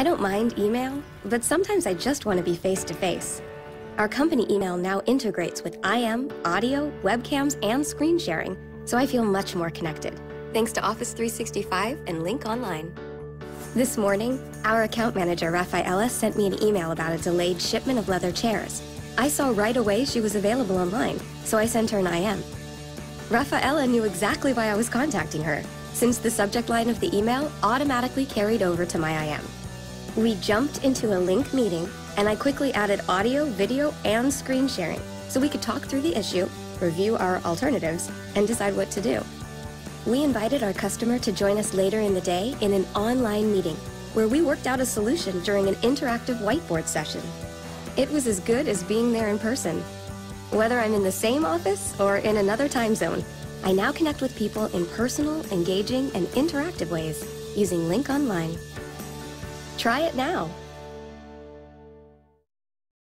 I don't mind email, but sometimes I just want to be face-to-face. Our company email now integrates with IM, audio, webcams, and screen sharing, so I feel much more connected, thanks to Office 365 and Lync Online. This morning, our account manager, Rafaela, sent me an email about a delayed shipment of leather chairs. I saw right away she was available online, so I sent her an IM. Rafaela knew exactly why I was contacting her, since the subject line of the email automatically carried over to my IM. We jumped into a Lync meeting, and I quickly added audio, video, and screen sharing, so we could talk through the issue, review our alternatives, and decide what to do. We invited our customer to join us later in the day in an online meeting, where we worked out a solution during an interactive whiteboard session. It was as good as being there in person. Whether I'm in the same office or in another time zone, I now connect with people in personal, engaging, and interactive ways using Lync Online. Try it now.